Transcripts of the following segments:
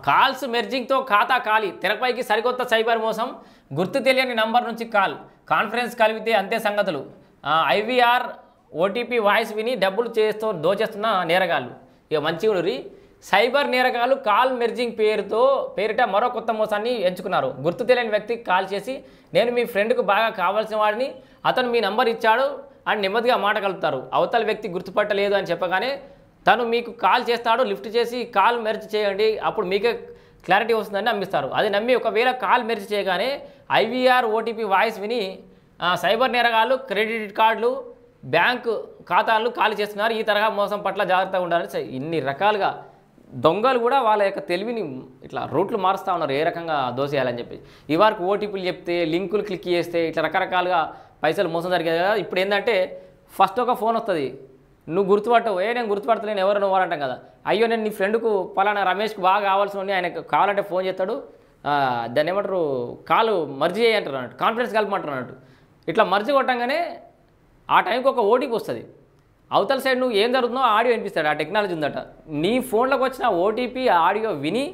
Calls మెర్జింగ్తో ఖాతా ఖాళీ తెరపైకి సరికొత్త సైబర్ మోసం గుర్తు తెలియని నంబర్ నుంచి కాన్ఫరెన్స్ కలిపితే అంతే సంగతులు ఐవీఆర్ ఓటీపీ వాయిస్ విని డబ్బులు దోచేస్తున్న నేరగాళ్ళు ఇక మంచిగుడి సైబర్ నేరగాళ్ళు కాల్ మెర్జింగ్ పేరిట మరో కొత్త మోసాన్ని ఎంచుకున్నారు. గుర్తు తెలియని వ్యక్తికి కాల్ చేసి నేను మీ ఫ్రెండ్కు బాగా కావాల్సిన వాడిని, అతను మీ నంబర్ ఇచ్చాడు అని నెమ్మదిగా మాట కలుపుతారు. అవతల వ్యక్తి గుర్తుపట్టలేదు అని చెప్పగానే తను మీకు కాల్ చేస్తాడు. లిఫ్ట్ చేసి కాల్ మెర్జ్ చేయండి, అప్పుడు మీకే క్లారిటీ వస్తుందని నమ్మిస్తారు. అది నమ్మి ఒకవేళ కాల్ మెర్జ్ చేయగానే ఐవీఆర్ ఓటీపీ వాయిస్ విని సైబర్ నేరగాళ్ళు క్రెడిట్ కార్డులు బ్యాంకు ఖాతాలను ఖాళీ చేస్తున్నారు. ఈ తరహా మోసం పట్ల జాగ్రత్తగా ఉండాలని ఇన్ని రకాలుగా దొంగలు కూడా వాళ్ళ యొక్క తెలివిని ఇట్లా రూట్లు మారుస్తూ ఉన్నారు ఏ రకంగా దోసేయాలని చెప్పి. ఇవరకు ఓటీపీలు చెప్తే లింకులు క్లిక్ చేస్తే ఇట్లా రకరకాలుగా పైసలు మోసం జరిగేది కదా. ఇప్పుడు ఏంటంటే ఫస్ట్ ఒక ఫోన్ వస్తుంది, నువ్వు గుర్తుపట్టవు, నేను గుర్తుపడతలేను ఎవరు నువ్వు అంటాం కదా. అయ్యో నేను నీ ఫ్రెండ్కు పలానా రమేష్కి బాగా కావాల్సిన ఆయనకు కావాలంటే ఫోన్ చేస్తాడు, దాన్ని ఏమంటారు కాలు మర్జీ చేయంటారు అన్నట్టు, కాన్ఫరెన్స్ కలపమంటారు అన్నట్టు. ఇట్లా మర్జీ కొట్టంగానే ఆ టైంకి ఒక ఓటీపీ వస్తుంది. అవతల సైడ్ నువ్వు ఏం జరుగుతుందో ఆడియో వినిపిస్తాడు. ఆ టెక్నాలజీ ఉందట. నీ ఫోన్లోకి వచ్చిన ఓటీపీ ఆడియో విని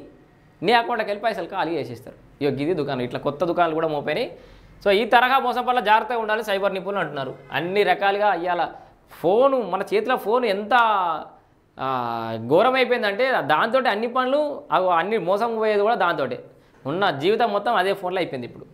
నీ అకౌంట్లోకి వెళ్ళి పైసలు ఖాళీ చేసేస్తారు. ఇక ఇది దుకాణం, ఇట్లా కొత్త దుకాణాలు కూడా మోపోయినాయి. సో ఈ తరహా మోసం వల్ల జాగ్రత్తగా ఉండాలి సైబర్ నిపుణులు అంటున్నారు. అన్ని రకాలుగా ఇవాళ ఫోను మన చేతిలో ఫోన్ ఎంత ఘోరమైపోయిందంటే దాంతో అన్ని పనులు అన్ని మోసం పోయేది కూడా దాంతో ఉన్న జీవితం మొత్తం అదే ఫోన్లో అయిపోయింది ఇప్పుడు.